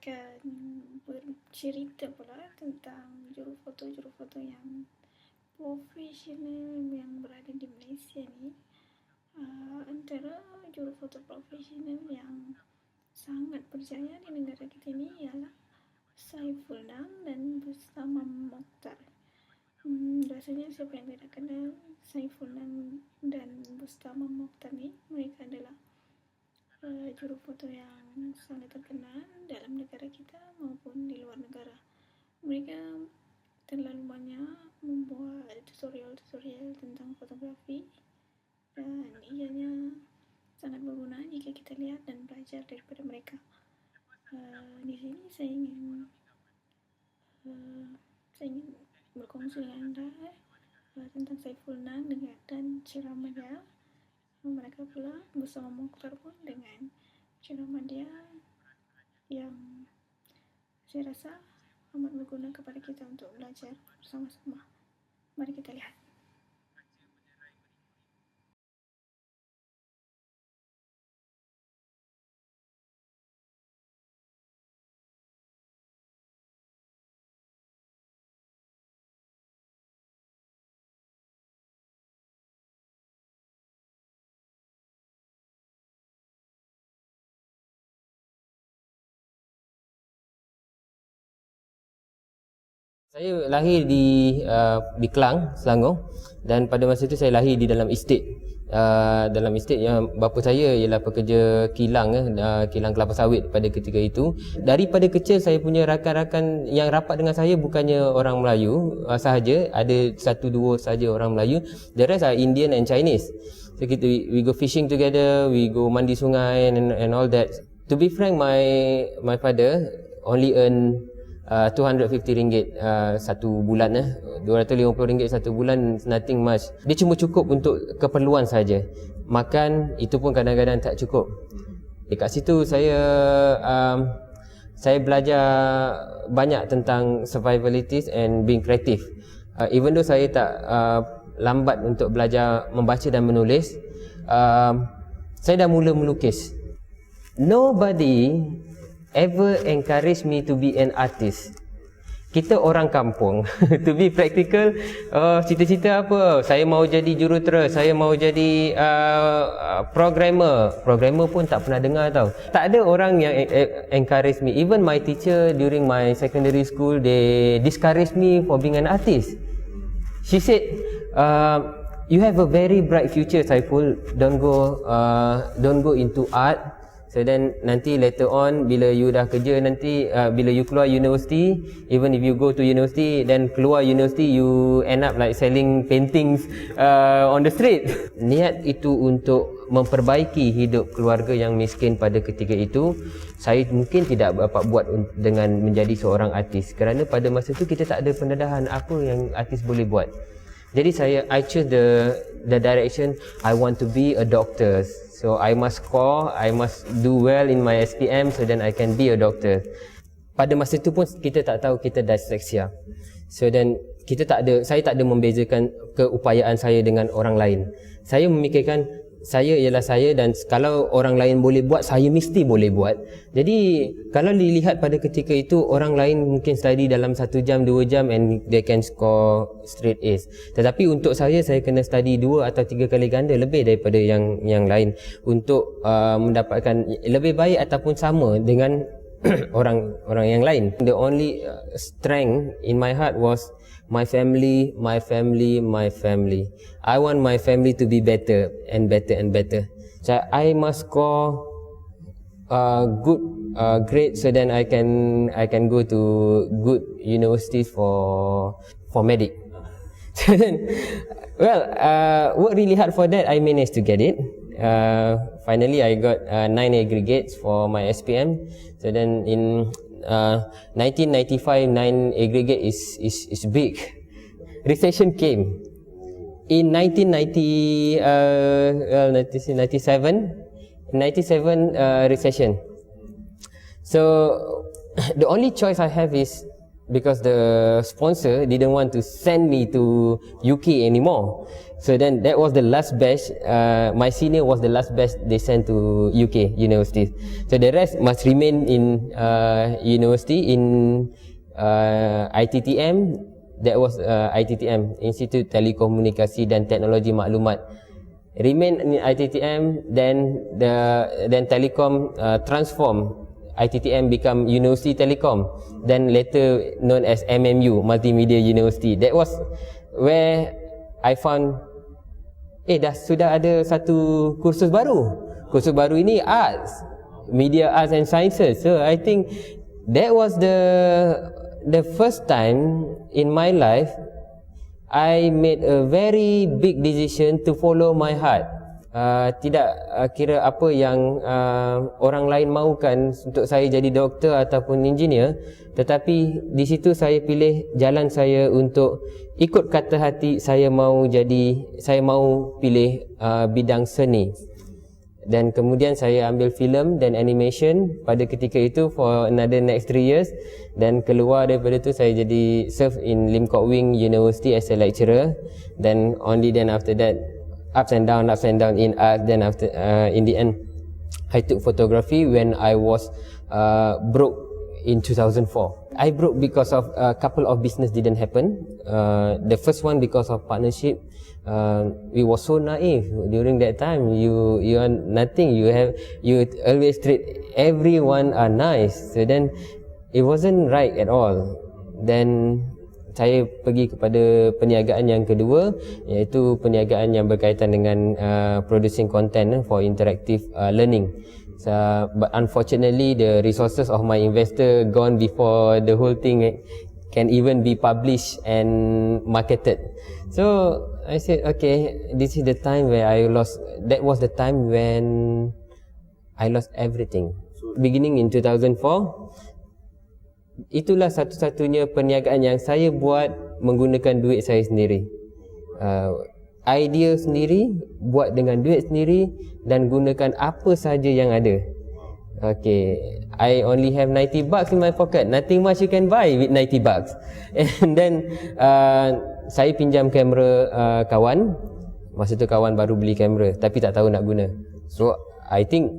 akan bercerita pula tentang juru foto yang profesional yang berada di Malaysia ni. Antara juru foto profesional yang sangat berjaya di negara kita ni ialah Saiful Nang dan bersama Mokhtar. Rasanya siapa yang tidak kenal Saiful Nang dan Bustama Mokhtar ni. Mereka adalah juru foto yang sangat terkenal dalam negara kita maupun di luar negara. Mereka terlalu banyak membuat tutorial tentang fotografi dan ianya sangat berguna jika kita lihat dan belajar daripada mereka. Di sini saya ingin berkongsi dengan anda tentang Saiful Nang dan ceramah dia. Mereka pula bersama Mokhtar pun dengan ceramah dia yang saya rasa amat berguna kepada kita untuk belajar bersama-sama. Mari kita lihat. Saya lahir di Kelang, Selangor, dan pada masa itu saya lahir di dalam estate. Dalam estate yang bapa saya ialah pekerja kilang, kilang kelapa sawit pada ketika itu. Daripada kecil saya punya rakan-rakan yang rapat dengan saya bukannya orang Melayu sahaja, ada satu dua sahaja orang Melayu. The rest are Indian and Chinese. So we go fishing together, we go mandi sungai and all that. To be frank, my father only earn RM250 satu bulan. RM250 satu bulan, nothing much. Dia cuma cukup untuk keperluan saja. Makan itu pun kadang-kadang tak cukup. Dekat situ saya belajar banyak tentang survivalities and being creative. Even though saya tak lambat untuk belajar membaca dan menulis, saya dah mula melukis. Nobody ever encourage me to be an artist. Kita orang kampung. To be practical, cita-cita apa? Saya mau jadi jurutera, saya mau jadi programmer. Programmer pun tak pernah dengar tau. Tak ada orang yang encourage me. Even my teacher during my secondary school, they discourage me for being an artist. She said, you have a very bright future, Saiful. Don't go into art. So then nanti later on bila you dah kerja nanti, bila you keluar university, even if you go to university, then keluar university you end up like selling paintings on the street. Niat itu untuk memperbaiki hidup keluarga yang miskin pada ketika itu, saya mungkin tidak dapat buat dengan menjadi seorang artis, kerana pada masa itu kita tak ada pendedahan apa yang artis boleh buat. Jadi I choose the direction, I want to be a doctor. So I must score, I must do well in my SPM so then I can be a doctor. Pada masa itu pun kita tak tahu kita dyslexia. So then saya tak ada membezakan keupayaan saya dengan orang lain. Saya memikirkan saya ialah saya, dan kalau orang lain boleh buat, saya mesti boleh buat. Jadi kalau dilihat pada ketika itu, orang lain mungkin study dalam 1 jam, 2 jam and they can score straight A's. Tetapi untuk saya kena study 2 atau 3 kali ganda lebih daripada yang lain untuk mendapatkan lebih baik ataupun sama dengan orang yang lain. The only strength in my heart was my family, my family, my family. I want my family to be better and better and better. So I must score good grade so then I can go to good universities for medic. So then, work really hard for that. I managed to get it. Finally, I got 9 aggregates for my SPM. So then in 1995, 9 aggregate is big. Recession came in 1997 recession. So the only choice I have is, because the sponsor didn't want to send me to UK anymore, So then that was the last batch. My senior was the last batch they sent to UK universities. So the rest must remain in university in ITTM. That was ITTM, Institute Telekomunikasi dan Teknologi Maklumat. Remain in ITTM, then Telekom transform. ITTM become University Telecom, then later known as MMU, Multimedia University. That was where I found sudah ada satu kursus baru. Kursus baru ini arts, media arts and sciences. So I think that was the first time in my life I made a very big decision to follow my heart. Tidak kira apa yang orang lain mahukan untuk saya jadi doktor ataupun engineer, tetapi di situ saya pilih jalan saya untuk ikut kata hati. Saya mau pilih bidang seni, dan kemudian saya ambil filem dan animation pada ketika itu for another next 3 years, dan keluar daripada itu saya jadi serve in Lim Kok Wing University as a lecturer. Then only then after that ups and down in art. Then after in the end I took photography when I was broke in 2004. I broke because of a couple of business didn't happen. The first one because of partnership. We were so naive during that time. You are nothing. You always treat everyone are nice. So then it wasn't right at all. Then saya pergi kepada perniagaan yang kedua, iaitu perniagaan yang berkaitan dengan producing content for interactive learning. But unfortunately the resources of my investor gone before the whole thing can even be published and marketed. So I said, okay, this is the time where I lost. That was the time when I lost everything. Beginning in 2004, itulah satu-satunya perniagaan yang saya buat menggunakan duit saya sendiri. Idea sendiri, buat dengan duit sendiri, dan gunakan apa saja yang ada. Okay, I only have 90 bucks in my pocket. Nothing much you can buy with 90 bucks. And then saya pinjam kamera kawan. Masa tu kawan baru beli kamera tapi tak tahu nak guna. So I think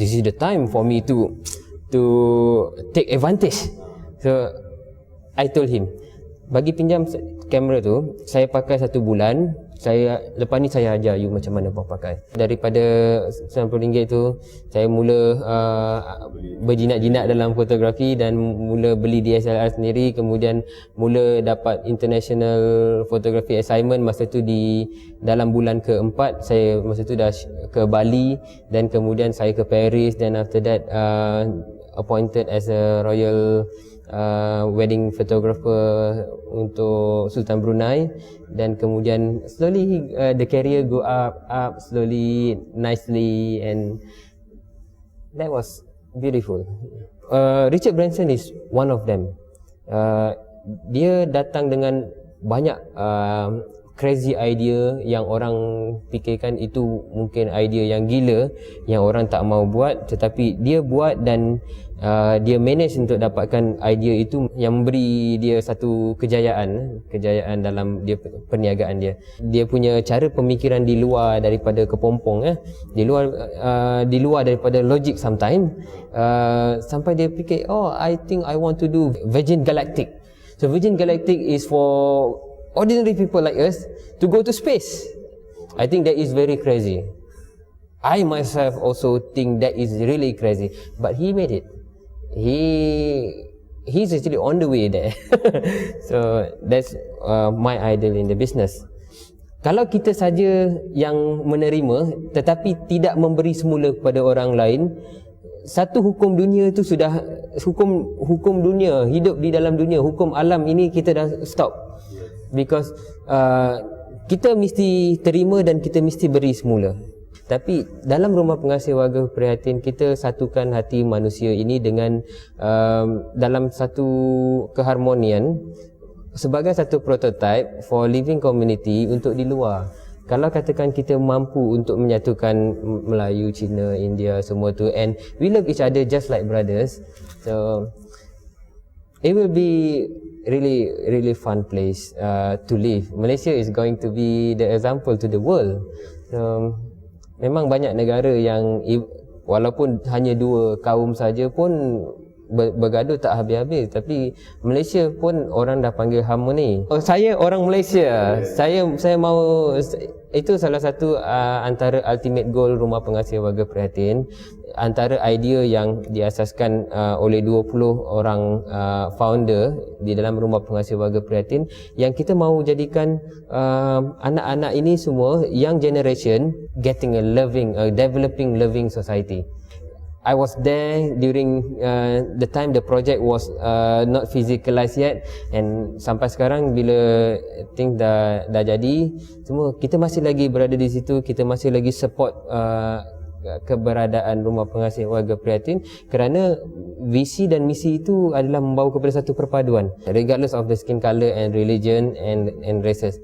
this is the time for me to take advantage. So I told him, bagi pinjam kamera tu, saya pakai 1 bulan. Lepas ni saya ajar you macam mana pakai. Daripada RM90 tu, saya mula berjinak-jinak dalam fotografi dan mula beli DSLR sendiri. Kemudian mula dapat international photography assignment. Masa tu dalam bulan ke-4, saya masa tu dah ke Bali, dan kemudian saya ke Paris, dan after that appointed as a royal wedding photographer untuk Sultan Brunei. Dan kemudian slowly the career go up slowly, nicely, and that was beautiful. Richard Branson is one of them. Dia datang dengan banyak crazy idea yang orang fikirkan itu mungkin idea yang gila, yang orang tak mau buat, tetapi dia buat, dan dia manage untuk dapatkan idea itu yang memberi dia satu kejayaan dalam dia perniagaan dia. Dia punya cara pemikiran di luar daripada kepompong, di luar daripada logik sometimes, sampai dia fikir, I think I want to do Virgin Galactic. So Virgin Galactic is for ordinary people like us to go to space. I think that is very crazy. I myself also think that is really crazy, but he made it. He's actually on the way there. So that's my ideal in the business. Kalau kita saja yang menerima tetapi tidak memberi semula kepada orang lain, satu hukum dunia itu sudah hukum dunia, hidup di dalam dunia, hukum alam ini kita dah stop. Because kita mesti terima dan kita mesti beri semula. Tapi dalam Rumah Pengasih Warga Prihatin, kita satukan hati manusia ini dengan dalam satu keharmonian sebagai satu prototype for living community untuk di luar. Kalau katakan kita mampu untuk menyatukan Melayu, Cina, India, semua tu, and we love each other just like brothers, so it will be really fun place to live. Malaysia is going to be the example to the world. Memang banyak negara yang walaupun hanya 2 kaum saja pun bergaduh tak habis-habis, tapi Malaysia pun orang dah panggil harmoni. Saya orang Malaysia. Saya mau, itu salah satu antara ultimate goal Rumah Pengasih Warga Prihatin. Antara idea yang diasaskan oleh 20 orang founder di dalam Rumah Pengasih Warga Prihatin, yang kita mahu jadikan anak-anak ini semua young generation getting a developing loving society. I was there during the time the project was not physicalized yet, and sampai sekarang bila things dah jadi semua, kita masih lagi berada di situ, kita masih lagi support keberadaan Rumah Pengasih Warga Prihatin, kerana visi dan misi itu adalah membawa kepada satu perpaduan regardless of the skin color and religion and races.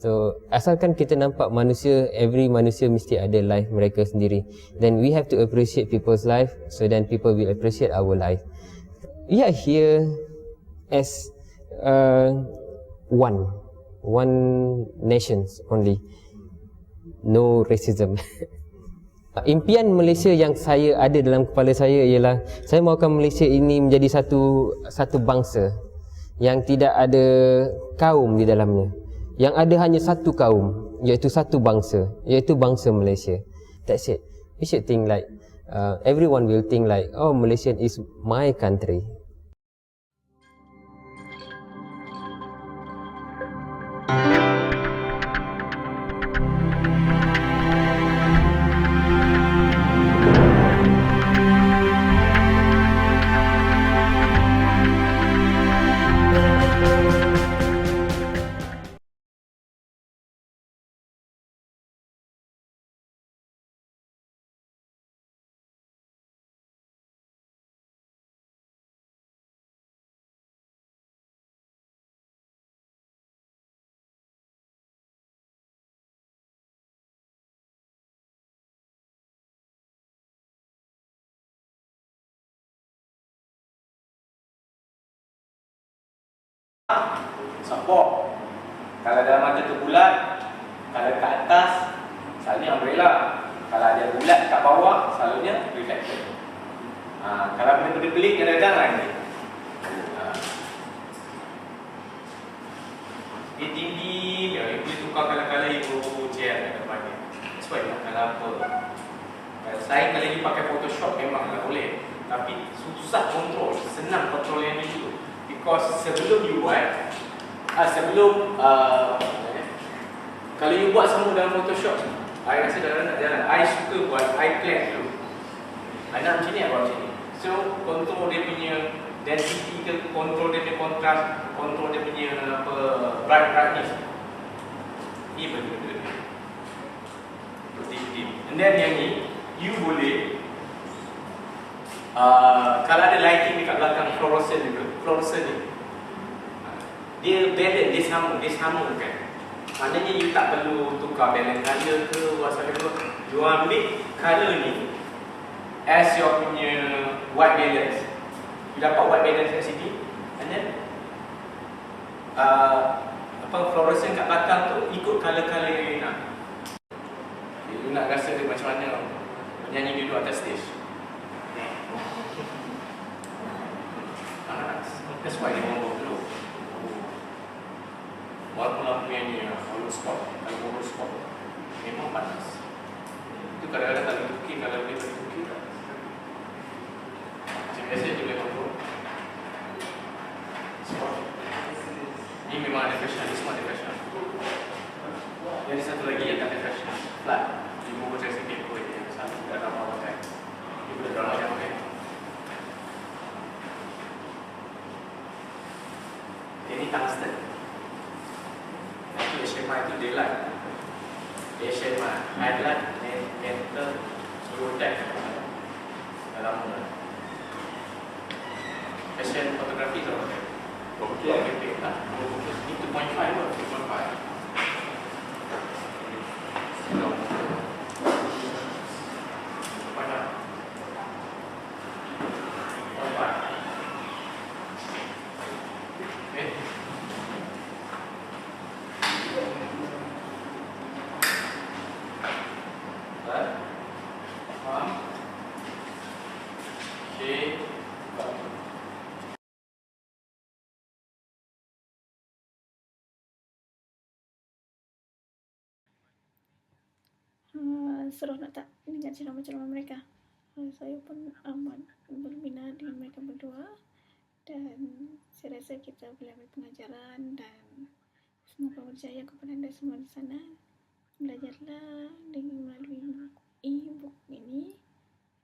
So asalkan kita nampak manusia, every manusia mesti ada life mereka sendiri. Then we have to appreciate people's life, so then people will appreciate our life. We are here as one nation only. No racism. Impian Malaysia yang saya ada dalam kepala saya ialah saya mahukan Malaysia ini menjadi satu bangsa yang tidak ada kaum di dalamnya. Yang ada hanya satu kaum, iaitu satu bangsa, iaitu bangsa Malaysia. That's it. We should think like, everyone will think like, oh, Malaysia is my country. Support. Kalau dalam mata tu bulat, kalau kat atas selalunya umbrella. Kalau ada bulat kat bawah, selalunya reflector. Kalau benda-benda pelik kadang-kadang lagi. Dia tinggi, dia boleh tukar kala-kala ibu chair kat depan dia. Sebab dia kalau apa. Saya kalau ni pakai Photoshop memanglah boleh, tapi susah kontrol, senang kontrol yang ni dulu. Because sebelum you buat, kalau you buat semua dalam Photoshop, I rasa dah nak jalan. I suka buat iCloud dulu. I nak macam ni, I buat macam ni. So, kontrol dia punya density ke, kontrol dia punya kontras, kontrol dia punya brightness. Ni benda-benda dim. And then yang ni, you boleh kalau ada lighting dekat belakang fluorescent juga, fluorescent ni dia balance, dia sama kan. Maknanya you tak perlu tukar balance color ke whatever. You ambil color ni as your punya white balance. You dapat white balance kat sini, and then fluorescent kat belakang tu ikut color-color yang you nak. You nak rasa dia macam mana penyanyi duduk atas stage. That's why dia orang berpeluh. Walaupun lampu yang ni hollow spot, kalau hollow spot memang panas. Itu kadang-kadang tak boleh tukir, kalau dia boleh tukir tak. Macam biasa dia boleh kontrol spot. Ni memang ada fashion, ni semua ada fashion. Jadi satu lagi yang tak ada fashion, flat. Dia buat macam sikit pun dia satu tak dapat pakai. Dia boleh terang macam pakai. Ini tungsten. HMI itu daylight. HMI highlight metal protect dalam fashion fotografi tu. Okey lah. Ini 2.5 lah, 2.5. Okay. seronok tak dengar ceramah-ceramah mereka. Saya pun amat berminat dengan mereka berdua, dan saya rasa kita boleh ambil pengajaran, dan semoga berjaya kepada anda semua di sana. Belajarlah dengan melalui e-book ini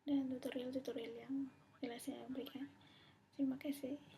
dan tutorial-tutorial yang telah saya berikan. Terima kasih.